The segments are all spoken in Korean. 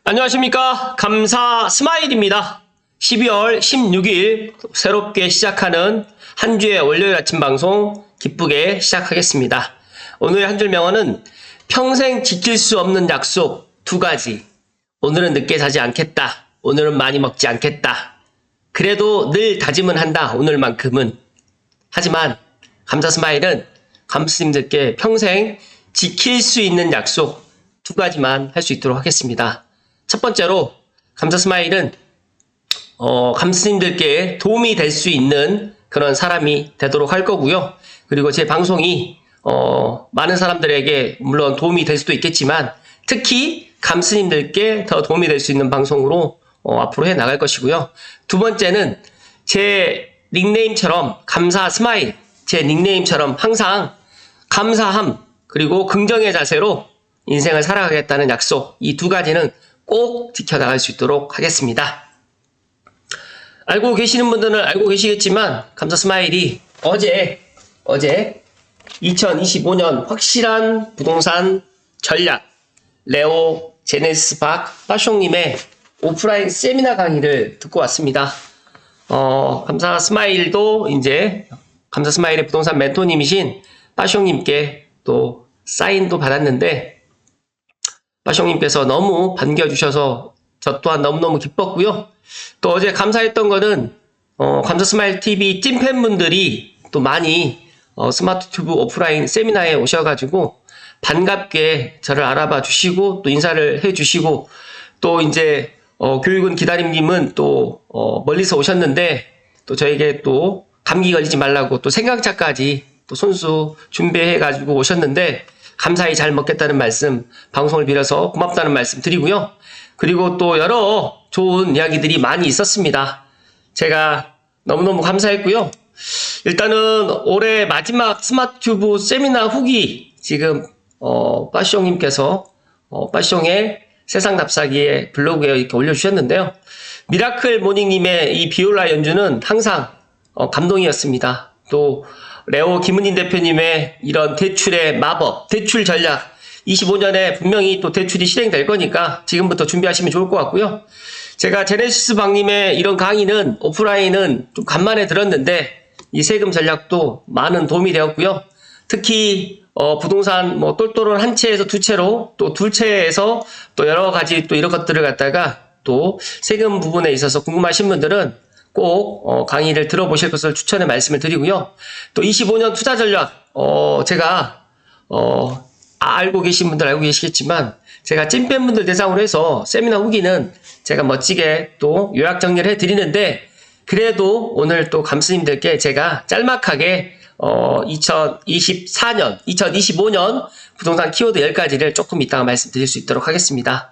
안녕하십니까. 감사 스마일입니다. 12월 16일 새롭게 시작하는 한 주의 월요일 아침 방송 기쁘게 시작하겠습니다. 오늘의 한 줄 명언은 평생 지킬 수 없는 약속 2가지. 오늘은 늦게 자지 않겠다. 오늘은 많이 먹지 않겠다. 그래도 늘 다짐은 한다. 오늘만큼은. 하지만 감사 스마일은 감스님들께 평생 지킬 수 있는 약속 2가지만 할 수 있도록 하겠습니다. 첫 번째로 감사 스마일은 감스님들께 도움이 될 수 있는 그런 사람이 되도록 할 거고요. 그리고 제 방송이 많은 사람들에게 물론 도움이 될 수도 있겠지만 특히 감스님들께 더 도움이 될 수 있는 방송으로 앞으로 해 나갈 것이고요. 두 번째는 제 닉네임처럼 감사 스마일, 제 닉네임처럼 항상 감사함 그리고 긍정의 자세로 인생을 살아가겠다는 약속, 이 2가지는 꼭 지켜나갈 수 있도록 하겠습니다. 알고 계시는 분들은 알고 계시겠지만 감사 스마일이 어제 2025년 확실한 부동산 전략 레오 제네시스 박 빠숑님의 오프라인 세미나 강의를 듣고 왔습니다. 감사 스마일도 이제 감사 스마일의 부동산 멘토님이신 빠숑님께 또 사인도 받았는데 빠숑님께서 너무 반겨주셔서 저 또한 너무너무 기뻤고요. 또 어제 감사했던 거는 감사 스마일 TV 찐팬분들이 또 많이 스마트 튜브 오프라인 세미나에 오셔가지고 반갑게 저를 알아봐 주시고 또 인사를 해 주시고 또 이제 교육은 기다림님은 또 멀리서 오셨는데 또 저에게 또 감기 걸리지 말라고 또 생강차까지 또 손수 준비해 가지고 오셨는데 감사히 잘 먹겠다는 말씀, 방송을 빌어서 고맙다는 말씀 드리고요. 그리고 또 여러 좋은 이야기들이 많이 있었습니다. 제가 너무너무 감사했고요. 일단은 올해 마지막 스마트 튜브 세미나 후기 지금 빠숑님께서 빠숑의 세상 납사기에 블로그에 이렇게 올려주셨는데요. 미라클 모닝님의 이 비올라 연주는 항상 감동이었습니다. 또 레오 김은인 대표님의 이런 대출의 마법, 대출 전략 25년에 분명히 또 대출이 실행될 거니까 지금부터 준비하시면 좋을 것 같고요. 제가 제네시스 박님의 이런 강의는 오프라인은 좀 간만에 들었는데 이 세금 전략도 많은 도움이 되었고요. 특히 부동산 뭐 똘똘한 한 채에서 2채로 또 2채에서 또 여러 가지 또 이런 것들을 갖다가 또 세금 부분에 있어서 궁금하신 분들은 꼭 강의를 들어보실 것을 추천의 말씀을 드리고요. 또 25년 투자 전략 제가 알고 계신 분들 알고 계시겠지만 제가 찐팬분들 대상으로 해서 세미나 후기는 제가 멋지게 또 요약 정리를 해드리는데 그래도 오늘 또 감스님들께 제가 짤막하게 2025년 부동산 키워드 10가지를 조금 이따가 말씀드릴 수 있도록 하겠습니다.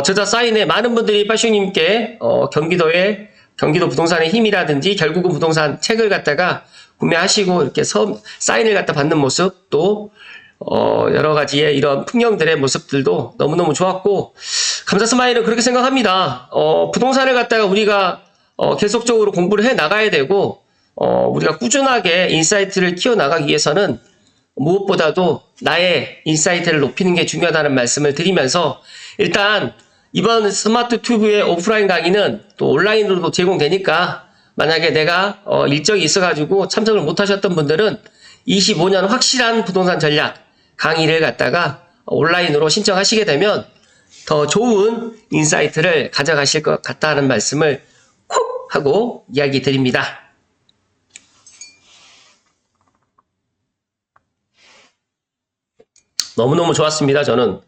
저자 사인에 많은 분들이 빠숑님께 경기도 부동산의 힘이라든지 결국은 부동산 책을 갖다가 구매하시고 이렇게 사인을 갖다 받는 모습 또 여러 가지의 이런 풍경들의 모습들도 너무너무 좋았고 감사 스마일은 그렇게 생각합니다. 부동산을 갖다가 우리가 계속적으로 공부를 해 나가야 되고 우리가 꾸준하게 인사이트를 키워 나가기 위해서는 무엇보다도 나의 인사이트를 높이는 게 중요하다는 말씀을 드리면서 일단 이번 스마트 튜브의 오프라인 강의는 또 온라인으로도 제공되니까 만약에 내가 일정이 있어가지고 참석을 못하셨던 분들은 25년 확실한 부동산 전략 강의를 갖다가 온라인으로 신청하시게 되면 더 좋은 인사이트를 가져가실 것 같다는 말씀을 콕 하고 이야기 드립니다. 너무너무 좋았습니다. 저는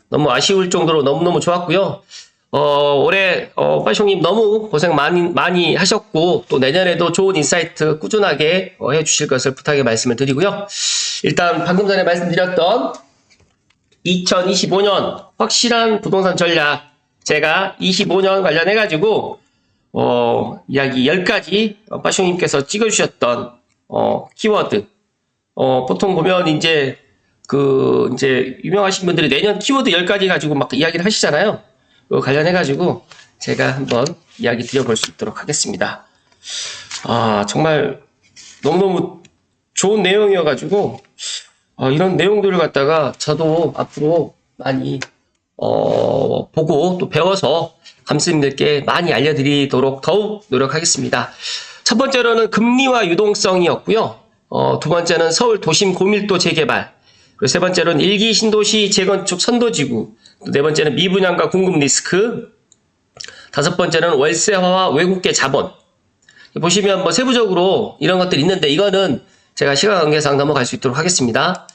너무 아쉬울 정도로 너무너무 좋았고요. 올해 빠숑님 너무 고생 많이 하셨고 또 내년에도 좋은 인사이트 꾸준하게 해주실 것을 부탁의 말씀을 드리고요. 일단 방금 전에 말씀드렸던 2025년 확실한 부동산 전략 제가 25년 관련해 가지고 이야기 10가지 빠숑님께서 찍어주셨던 키워드 보통 보면 이제 유명하신 분들이 내년 키워드 10가지 가지고 막 이야기를 하시잖아요. 그거 관련해가지고 제가 한번 이야기 드려볼 수 있도록 하겠습니다. 정말 너무너무 좋은 내용이어가지고, 이런 내용들을 갖다가 저도 앞으로 많이 보고 또 배워서 감독님들께 많이 알려드리도록 더욱 노력하겠습니다. 첫 번째로는 금리와 유동성이었고요. 두 번째는 서울 도심 고밀도 재개발, 그리고 세 번째로는 일기 신도시 재건축 선도지구, 또 네 번째는 미분양과 공급 리스크, 다섯 번째는 월세화와 외국계 자본. 보시면 뭐 세부적으로 이런 것들이 있는데 이거는 제가 시간 관계상 넘어갈 수 있도록 하겠습니다.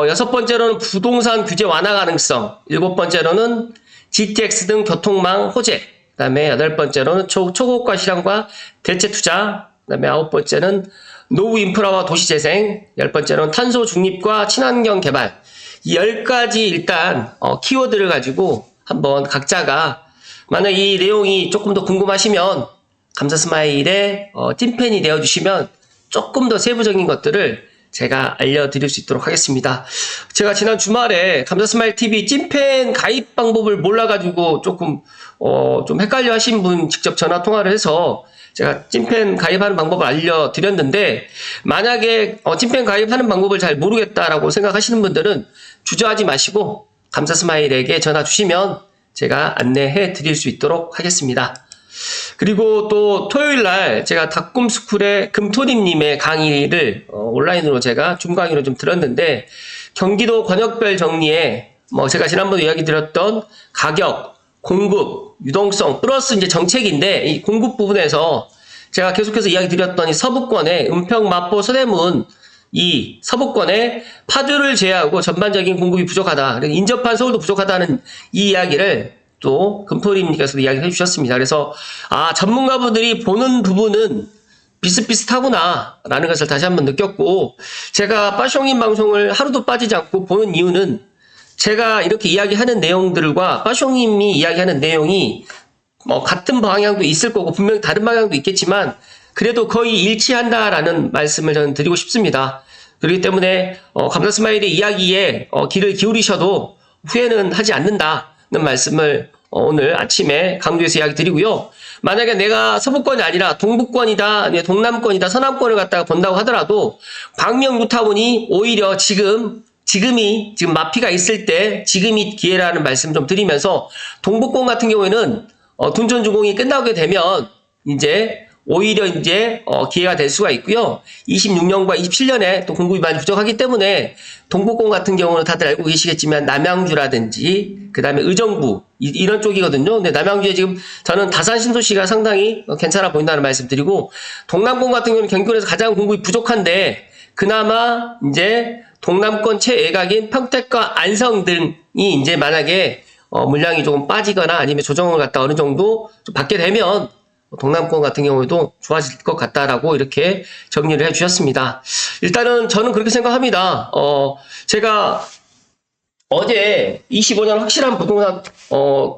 여섯 번째로는 부동산 규제 완화 가능성, 일곱 번째로는 GTX 등 교통망 호재, 그 다음에 여덟 번째로는 초고가 실황과 대체 투자, 그 다음에 아홉 번째는 노후 인프라와 도시재생, 열 번째로는 탄소 중립과 친환경 개발. 이 10가지 일단 키워드를 가지고 한번 각자가 만약 이 내용이 조금 더 궁금하시면 감사 스마일의 찐팬이 되어주시면 조금 더 세부적인 것들을 제가 알려드릴 수 있도록 하겠습니다. 제가 지난 주말에 감사 스마일 TV 찐팬 가입 방법을 몰라가지고 조금 좀 헷갈려 하신 분 직접 전화 통화를 해서 제가 찐팬 가입하는 방법을 알려드렸는데, 만약에 찐팬 가입하는 방법을 잘 모르겠다라고 생각하시는 분들은 주저하지 마시고 감사 스마일에게 전화 주시면 제가 안내해 드릴 수 있도록 하겠습니다. 그리고 또 토요일날 제가 닭꿈스쿨의 금토님님의 강의를 온라인으로 제가 줌 강의로 좀 들었는데, 경기도 권역별 정리에 제가 지난번에 이야기 드렸던 가격, 공급, 유동성 플러스 이제 정책인데, 이 공급 부분에서 제가 계속해서 이야기 드렸던 이 서부권의 은평, 마포, 서대문, 이 서부권의 파주를 제외하고 전반적인 공급이 부족하다, 인접한 서울도 부족하다는 이 이야기를 또 금토리님께서도 이야기를 해주셨습니다. 그래서 전문가분들이 보는 부분은 비슷비슷하구나 라는 것을 다시 한번 느꼈고, 제가 빠숑인 방송을 하루도 빠지지 않고 보는 이유는 제가 이렇게 이야기하는 내용들과 빠숑님이 이야기하는 내용이 같은 방향도 있을 거고 분명히 다른 방향도 있겠지만 그래도 거의 일치한다라는 말씀을 저는 드리고 싶습니다. 그렇기 때문에 감사 스마일의 이야기에 귀를 기울이셔도 후회는 하지 않는다는 말씀을 오늘 아침에 강조해서 이야기 드리고요. 만약에 내가 서부권이 아니라 동북권이다, 아니면 동남권이다, 서남권을 갖다가 본다고 하더라도 광명 유타운이 오히려 지금 마피가 있을 때 지금이 기회라는 말씀 좀 드리면서, 동북권 같은 경우에는 둔촌 주공이 끝나게 되면 오히려 기회가 될 수가 있고요. 26년과 27년에 또 공급이 많이 부족하기 때문에 동북권 같은 경우는 다들 알고 계시겠지만 남양주라든지 그 다음에 의정부 이런 쪽이거든요. 근데 남양주에 지금 저는 다산 신도시가 상당히 괜찮아 보인다는 말씀 드리고, 동남권 같은 경우는 경기도에서 가장 공급이 부족한데 그나마 동남권 최외곽인 평택과 안성 등이 만약에 물량이 조금 빠지거나 아니면 조정을 갖다 어느 정도 좀 받게 되면 동남권 같은 경우에도 좋아질 것 같다라고 이렇게 정리를 해 주셨습니다. 일단은 저는 그렇게 생각합니다. 제가 어제 25년 확실한 부동산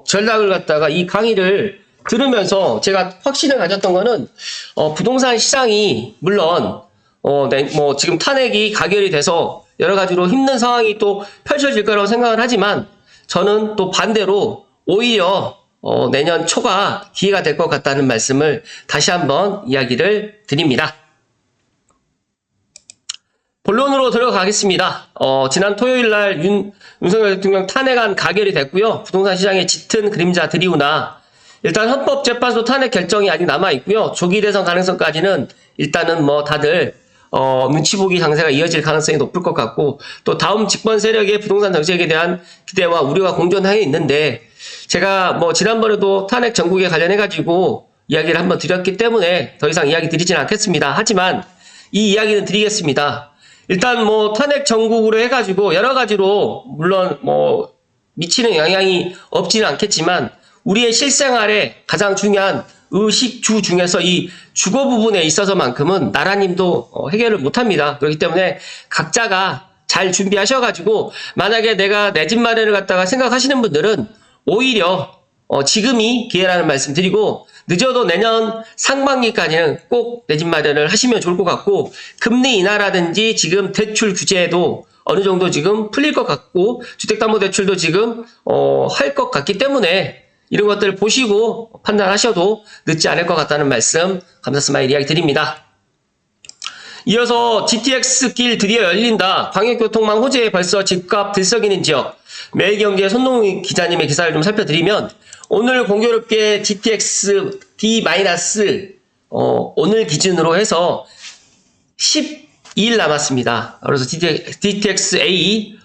전략을 갖다가 이 강의를 들으면서 제가 확신을 가졌던 거는 부동산 시장이 물론 지금 탄핵이 가결이 돼서 여러 가지로 힘든 상황이 또 펼쳐질 거라고 생각을 하지만, 저는 또 반대로 오히려 내년 초가 기회가 될 것 같다는 말씀을 다시 한번 이야기를 드립니다. 본론으로 들어가겠습니다. 지난 토요일날 윤석열 대통령 탄핵안 가결이 됐고요. 부동산 시장에 짙은 그림자 드리우나 일단 헌법재판소 탄핵 결정이 아직 남아있고요. 조기 대선 가능성까지는 일단은 다들 눈치 보기 장세가 이어질 가능성이 높을 것 같고, 또 다음 집권 세력의 부동산 정책에 대한 기대와 우려가 공존하여 있는데, 제가 지난번에도 탄핵 전국에 관련해가지고 이야기를 한번 드렸기 때문에 더 이상 이야기 드리지는 않겠습니다. 하지만 이 이야기는 드리겠습니다. 일단 탄핵 전국으로 해가지고 여러 가지로 물론 미치는 영향이 없지는 않겠지만, 우리의 실생활에 가장 중요한 의식주 중에서 이 주거 부분에 있어서만큼은 나라님도 해결을 못합니다. 그렇기 때문에 각자가 잘 준비하셔가지고, 만약에 내가 내 집 마련을 갖다가 생각하시는 분들은 오히려 지금이 기회라는 말씀 드리고, 늦어도 내년 상반기까지는 꼭 내 집 마련을 하시면 좋을 것 같고, 금리 인하라든지 지금 대출 규제도 어느 정도 지금 풀릴 것 같고, 주택담보대출도 지금 할 것 같기 때문에 이런 것들을 보시고 판단하셔도 늦지 않을 것 같다는 말씀 감사 스마일 이야기 드립니다. 이어서 GTX 길 드디어 열린다. 광역교통망 호재에 벌써 집값 들썩이는 지역. 매일경제 손동희 기자님의 기사를 좀 살펴드리면 오늘 공교롭게 GTX D- 오늘 기준으로 해서 12일 남았습니다. 그래서 GTX A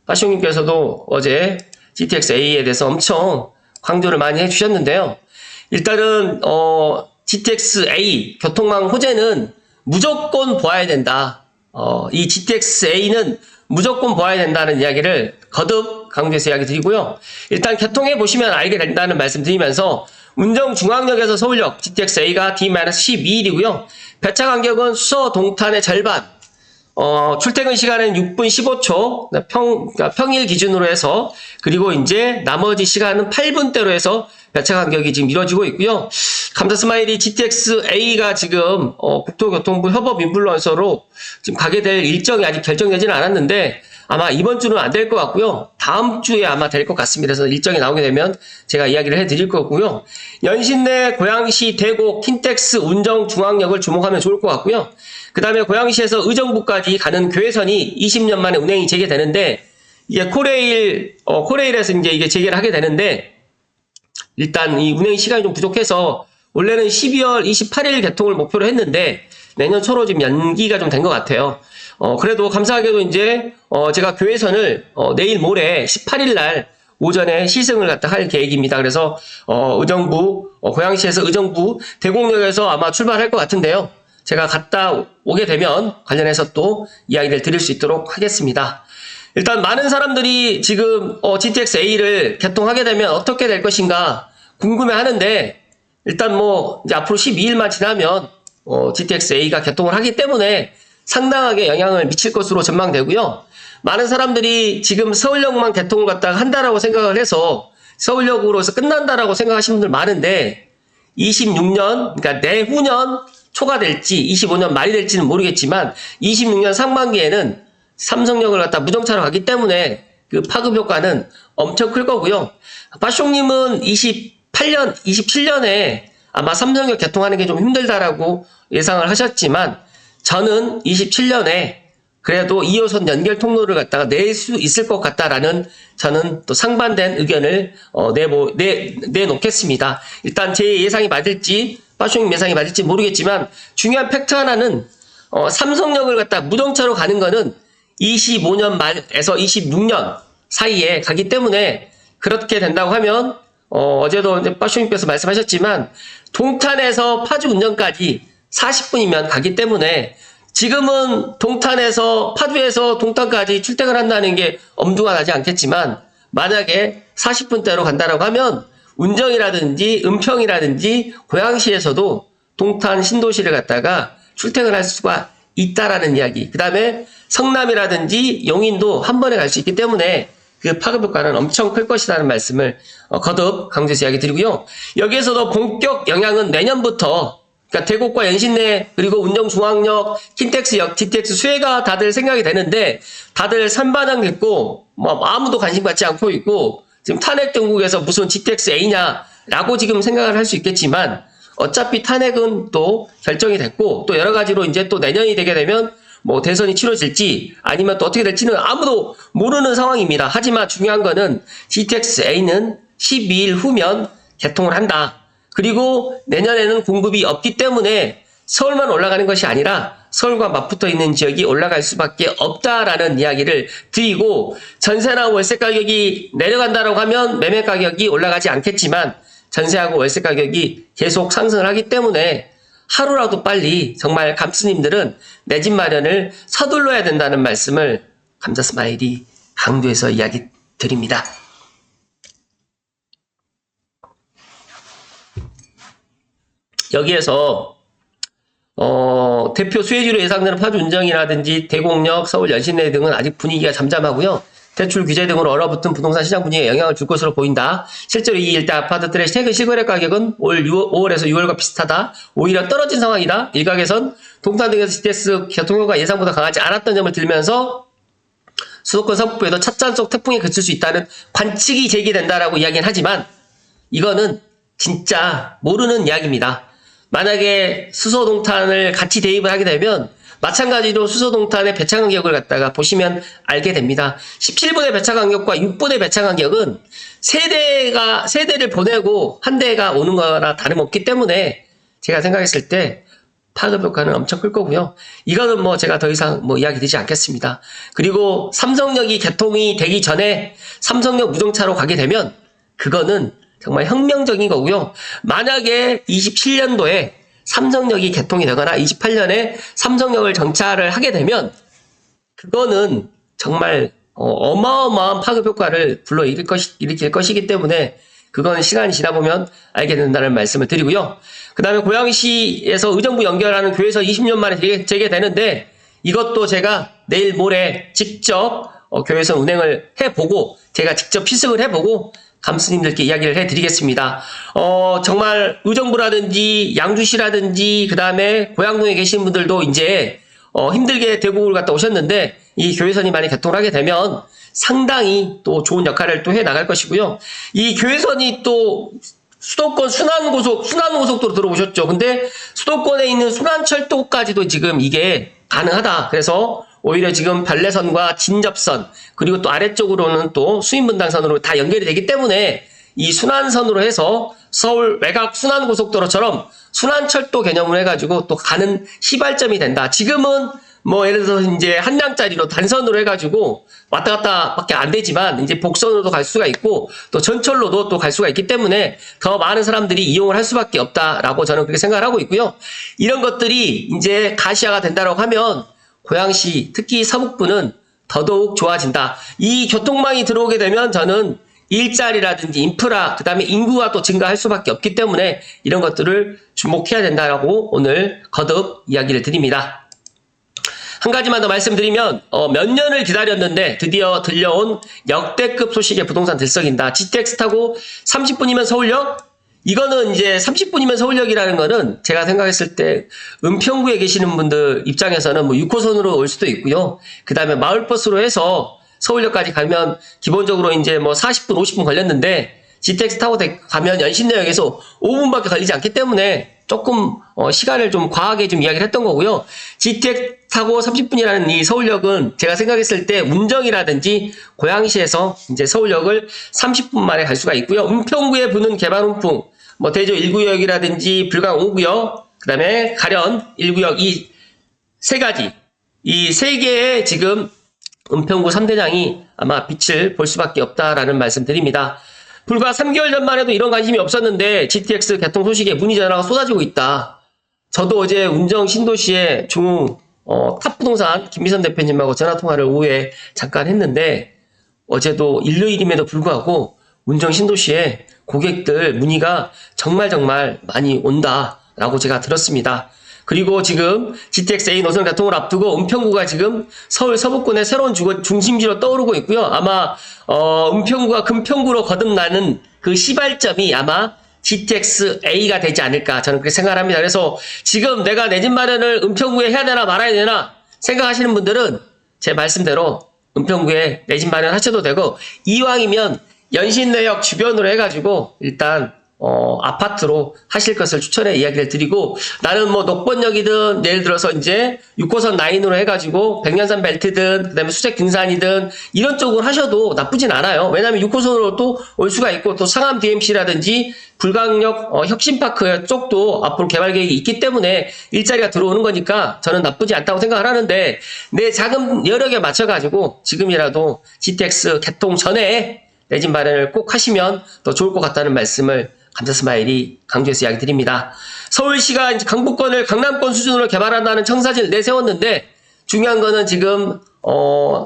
파쇼님께서도 어제 GTX A에 대해서 엄청 강조를 많이 해주셨는데요. 일단은 GTX A 교통망 호재는 무조건 보아야 된다. 이 GTX A는 무조건 보아야 된다는 이야기를 거듭 강조해서 이야기 드리고요. 일단 개통해 보시면 알게 된다는 말씀 드리면서 운정중앙역에서 서울역 GTX A가 D-12일이고요. 배차 간격은 수서 동탄의 절반. 출퇴근 시간은 6분 15초, 그러니까 평일 기준으로 해서, 그리고 이제 나머지 시간은 8분대로 해서 배차 간격이 지금 이루어지고 있고요. 감사 스마일이 GTX A가 지금, 국토교통부 협업 인플루언서로 지금 가게 될 일정이 아직 결정되지는 않았는데, 아마 이번 주는 안 될 것 같고요. 다음 주에 아마 될 것 같습니다. 그래서 일정이 나오게 되면 제가 이야기를 해드릴 거고요. 연신내 고양시 대곡 킨텍스 운정중앙역을 주목하면 좋을 것 같고요. 그 다음에 고양시에서 의정부까지 가는 교외선이 20년 만에 운행이 재개되는데, 이게 코레일에서 이제 이게 재개를 하게 되는데, 일단 이 운행 시간이 좀 부족해서, 원래는 12월 28일 개통을 목표로 했는데, 내년 초로 지금 연기가 좀 된 것 같아요. 그래도 감사하게도 이제, 제가 교외선을, 내일 모레 18일 날 오전에 시승을 갖다 할 계획입니다. 그래서, 고양시에서 의정부 대곡역에서 아마 출발할 것 같은데요. 제가 갔다 오게 되면 관련해서 또 이야기를 드릴 수 있도록 하겠습니다. 일단 많은 사람들이 지금 GTX A를 개통하게 되면 어떻게 될 것인가 궁금해 하는데, 일단 뭐 이제 앞으로 12일만 지나면 GTX A가 개통을 하기 때문에 상당하게 영향을 미칠 것으로 전망되고요. 많은 사람들이 지금 서울역만 개통을 갖다가 한다라고 생각을 해서 서울역으로서 끝난다라고 생각하시는 분들 많은데, 26년, 그러니까 내후년 초가 될지 25년 말이 될지는 모르겠지만 26년 상반기에는 삼성역을 갖다 무정차로 가기 때문에 그 파급 효과는 엄청 클 거고요. 파쇼님은 27년에 아마 삼성역 개통하는 게 좀 힘들다라고 예상을 하셨지만, 저는 27년에 그래도 2호선 연결 통로를 갖다가 낼 수 있을 것 같다라는 저는 또 상반된 의견을 내놓겠습니다. 일단 제 예상이 맞을지 파쇼님 예상이 맞을지 모르겠지만, 중요한 팩트 하나는 삼성역을 갖다 무정차로 가는 거는 25년 말에서 26년 사이에 가기 때문에, 그렇게 된다고 하면 어제도 파쇼님께서 말씀하셨지만 동탄에서 파주 운전까지 40분이면 가기 때문에, 지금은 동탄에서 파주에서 동탄까지 출퇴근한다는 게 엄두가 나지 않겠지만, 만약에 40분대로 간다라고 하면 운정이라든지 은평이라든지 고양시에서도 동탄 신도시를 갖다가 출퇴근할 수가 있다라는 이야기. 그 다음에 성남이라든지 용인도 한 번에 갈 수 있기 때문에 그 파급 효과는 엄청 클 것이라는 말씀을 거듭 강조해서 이야기 드리고요. 여기에서도 본격 영향은 내년부터, 그러니까 대곡과 연신내 그리고 운정중앙역, 킨텍스역, GTX 수혜가 다들 생각이 되는데, 다들 산반항됐고 뭐 아무도 관심 갖지 않고 있고, 지금 탄핵 정국에서 무슨 GTX A냐라고 지금 생각을 할 수 있겠지만, 어차피 탄핵은 또 결정이 됐고, 또 여러 가지로 이제 또 내년이 되게 되면 뭐 대선이 치러질지 아니면 또 어떻게 될지는 아무도 모르는 상황입니다. 하지만 중요한 거는 GTX A는 12일 후면 개통을 한다. 그리고 내년에는 공급이 없기 때문에 서울만 올라가는 것이 아니라 서울과 맞붙어 있는 지역이 올라갈 수밖에 없다라는 이야기를 드리고, 전세나 월세 가격이 내려간다고 하면 매매 가격이 올라가지 않겠지만 전세하고 월세 가격이 계속 상승을 하기 때문에 하루라도 빨리 정말 감스님들은 내 집 마련을 서둘러야 된다는 말씀을 감자 스마일이 강조해서 이야기 드립니다. 여기에서 대표 수혜지로 예상되는 파주 운정이라든지 대곡역, 서울 연신내 등은 아직 분위기가 잠잠하고요. 대출 규제 등으로 얼어붙은 부동산 시장 분위기에 영향을 줄 것으로 보인다. 실제로 이 일대 아파트들의 최근 실거래 가격은 올 5월에서 6월과 비슷하다. 오히려 떨어진 상황이다. 일각에선 동탄 등에서 GTX 교통효과가 예상보다 강하지 않았던 점을 들면서 수도권 서북부에도 찻잔속 태풍이 그칠 수 있다는 관측이 제기된다라고 이야기는 하지만, 이거는 진짜 모르는 이야기입니다. 만약에 수소 동탄을 같이 대입을 하게 되면 마찬가지로 수소동탄의 배차 간격을 갖다가 보시면 알게 됩니다. 17분의 배차 간격과 6분의 배차 간격은 세대를 보내고 한 대가 오는 거나 다름없기 때문에 제가 생각했을 때 파급 효과는 엄청 클 거고요. 이거는 뭐 제가 더 이상 뭐 이야기 드리지 않겠습니다. 그리고 삼성역이 개통이 되기 전에 삼성역 무정차로 가게 되면 그거는 정말 혁명적인 거고요. 만약에 27년도에 삼성역이 개통이 되거나 28년에 삼성역을 정차를 하게 되면 그거는 정말 어마어마한 파급 효과를 일으킬 것이기 때문에 그건 시간이 지나보면 알게 된다는 말씀을 드리고요. 그 다음에 고양시에서 의정부 연결하는 교회에서 20년 만에 재개되는데 이것도 제가 내일 모레 직접 교회에서 운행을 해보고 제가 직접 피습을 해보고 감스님들께 이야기를 해드리겠습니다. 정말 의정부라든지 양주시라든지 그 다음에 고양동에 계신 분들도 이제 힘들게 대구를 갔다 오셨는데 이 교회선이 많이 개통을 하게 되면 상당히 또 좋은 역할을 또 해 나갈 것이고요. 이 교회선이 또 수도권 순환고속도로 들어오셨죠. 근데 수도권에 있는 순환철도까지도 지금 이게 가능하다. 그래서 오히려 지금 별내선과 진접선 그리고 또 아래쪽으로는 또 수인분당선으로 다 연결이 되기 때문에 이 순환선으로 해서 서울 외곽 순환고속도로처럼 순환철도 개념을 해가지고 또 가는 시발점이 된다. 지금은 뭐 예를 들어서 이제 한 량짜리로 단선으로 해가지고 왔다 갔다 밖에 안 되지만 이제 복선으로도 갈 수가 있고 또 전철로도 또 갈 수가 있기 때문에 더 많은 사람들이 이용을 할 수밖에 없다라고 저는 그렇게 생각을 하고 있고요. 이런 것들이 이제 가시화가 된다고 하면 고양시 특히 서북부는 더더욱 좋아진다. 이 교통망이 들어오게 되면 저는 일자리라든지 인프라 그 다음에 인구가 또 증가할 수밖에 없기 때문에 이런 것들을 주목해야 된다라고 오늘 거듭 이야기를 드립니다. 한 가지만 더 말씀드리면 몇 년을 기다렸는데 드디어 들려온 역대급 소식의 부동산 들썩인다. GTX 타고 30분이면 서울역? 이거는 이제 30분이면 서울역이라는 거는 제가 생각했을 때 은평구에 계시는 분들 입장에서는 뭐 6호선으로 올 수도 있고요. 그 다음에 마을버스로 해서 서울역까지 가면 기본적으로 이제 뭐 40분, 50분 걸렸는데 GTX 타고 가면 연신내역에서 5분밖에 걸리지 않기 때문에 조금 시간을 좀 과하게 좀 이야기를 했던 거고요. GTX 타고 30분이라는 이 서울역은 제가 생각했을 때 운정이라든지 고양시에서 이제 서울역을 30분 만에 갈 수가 있고요. 은평구에 부는 개발훈풍, 뭐 대조 1구역이라든지 불강 5구역, 그 다음에 가련 1구역 이 세 가지, 이 세 개의 지금 은평구 3대장이 아마 빛을 볼 수밖에 없다라는 말씀 드립니다. 불과 3개월 전만 해도 이런 관심이 없었는데 GTX 개통 소식에 문의 전화가 쏟아지고 있다. 저도 어제 운정 신도시의 탑부동산 김미선 대표님하고 전화통화를 오후에 잠깐 했는데 어제도 일요일임에도 불구하고 운정 신도시에 고객들 문의가 정말 많이 온다라고 제가 들었습니다. 그리고 지금 GTX A 노선 개통을 앞두고 은평구가 지금 서울 서북권의 새로운 중심지로 떠오르고 있고요. 아마 은평구가 금평구로 거듭나는 그 시발점이 아마 GTX A가 되지 않을까 저는 그렇게 생각합니다. 그래서 지금 내가 내 집 마련을 은평구에 해야 되나 말아야 되나 생각하시는 분들은 제 말씀대로 은평구에 내 집 마련 하셔도 되고 이왕이면 연신내역 주변으로 해가지고 일단 아파트로 하실 것을 추천해 이야기를 드리고 나는 뭐 녹번역이든 예를 들어서 이제 6호선 라인으로 해가지고 백년산 벨트든 그 다음에 수색 등산이든 이런 쪽으로 하셔도 나쁘진 않아요. 왜냐하면 6호선으로 또 올 수가 있고 또 상암 DMC라든지 불광역 혁신파크 쪽도 앞으로 개발 계획이 있기 때문에 일자리가 들어오는 거니까 저는 나쁘지 않다고 생각을 하는데 내 자금 여력에 맞춰가지고 지금이라도 GTX 개통 전에 내 집 마련을 꼭 하시면 더 좋을 것 같다는 말씀을 감사스마일이 강조해서 이야기 드립니다. 서울시가 이제 강북권을 강남권 수준으로 개발한다는 청사진을 내세웠는데 중요한 거는 지금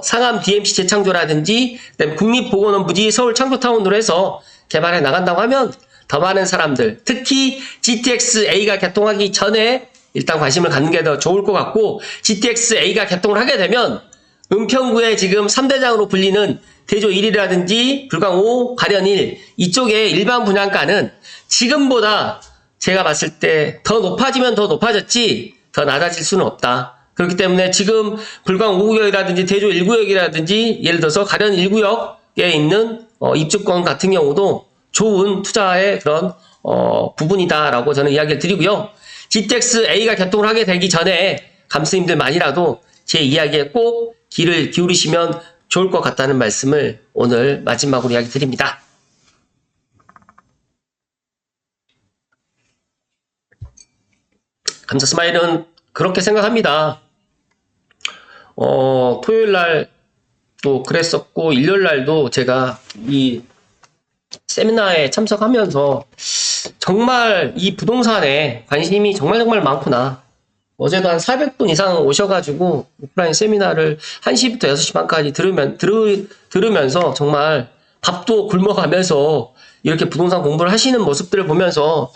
상암 DMC 재창조라든지 그다음에 국립보건원 부지 서울 창조타운으로 해서 개발해 나간다고 하면 더 많은 사람들 특히 GTX A가 개통하기 전에 일단 관심을 갖는 게 더 좋을 것 같고 GTX A가 개통을 하게 되면 은평구에 지금 3대장으로 불리는 대조 1이라든지 불광 5, 가련 1 이쪽에 일반 분양가는 지금보다 제가 봤을 때 더 높아지면 더 높아졌지 더 낮아질 수는 없다. 그렇기 때문에 지금 불광 5구역이라든지 대조 1구역이라든지 예를 들어서 가련 1구역에 있는 입주권 같은 경우도 좋은 투자의 그런 부분이다라고 저는 이야기를 드리고요. GTX A가 개통을 하게 되기 전에 감스님들만이라도 제 이야기에 꼭 귀를 기울이시면 좋을 것 같다는 말씀을 오늘 마지막으로 이야기 드립니다. 감사 스마일은 그렇게 생각합니다. 토요일 날 또 그랬었고, 일요일 날도 제가 이 세미나에 참석하면서 정말 이 부동산에 관심이 정말 많구나. 어제도 한 400분 이상 오셔가지고 오프라인 세미나를 1시부터 6시 반까지 들으면서 정말 밥도 굶어가면서 이렇게 부동산 공부를 하시는 모습들을 보면서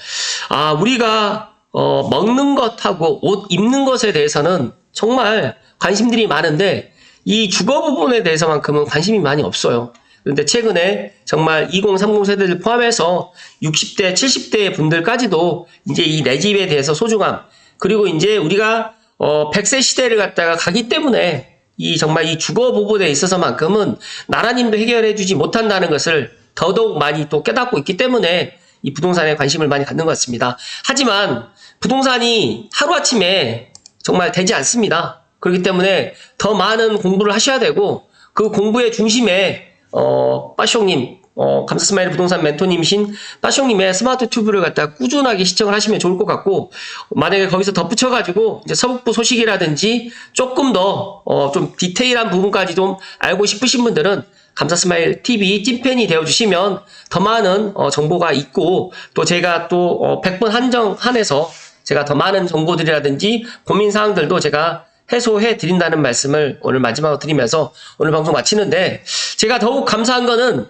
아, 우리가 먹는 것하고 옷 입는 것에 대해서는 정말 관심들이 많은데 이 주거 부분에 대해서만큼은 관심이 많이 없어요. 그런데 최근에 정말 2030 세대들 포함해서 60대, 70대 분들까지도 이제 이 내 집에 대해서 소중함, 그리고 이제 우리가 100세 시대를 갖다가 가기 때문에 정말 이 주거 부분에 있어서만큼은 나라님도 해결해 주지 못한다는 것을 더더욱 많이 또 깨닫고 있기 때문에 이 부동산에 관심을 많이 갖는 것 같습니다. 하지만 부동산이 하루아침에 정말 되지 않습니다. 그렇기 때문에 더 많은 공부를 하셔야 되고, 그 공부의 중심에 빠숑님, 감사스마일 부동산 멘토님이신 빠숑님의 스마트 튜브를 갖다 꾸준하게 시청을 하시면 좋을 것 같고, 만약에 거기서 덧붙여가지고 이제 서북부 소식이라든지 조금 더 좀 디테일한 부분까지 좀 알고 싶으신 분들은 감사스마일 TV 찐팬이 되어주시면 더 많은 정보가 있고, 또 제가 또 100번 한해서 제가 더 많은 정보들이라든지 고민사항들도 제가 해소해 드린다는 말씀을 오늘 마지막으로 드리면서 오늘 방송 마치는데, 제가 더욱 감사한 거는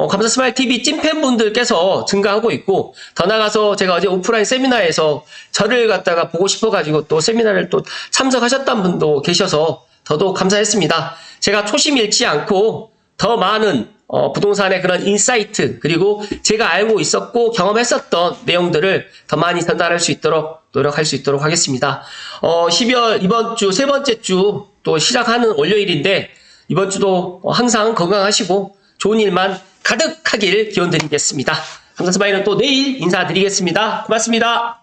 감사 스마일 TV 찐팬분들께서 증가하고 있고, 더 나아가서 제가 어제 오프라인 세미나에서 저를 갖다가 보고 싶어가지고 또 세미나를 또 참석하셨던 분도 계셔서 더더욱 감사했습니다. 제가 초심 잃지 않고 더 많은 부동산의 그런 인사이트, 그리고 제가 알고 있었고 경험했었던 내용들을 더 많이 전달할 수 있도록 노력할 수 있도록 하겠습니다. 12월 이번 주 세 번째 주 또 시작하는 월요일인데, 이번 주도 항상 건강하시고 좋은 일만 가득하길 기원드리겠습니다. 감사스마일은 또 내일 인사드리겠습니다. 고맙습니다.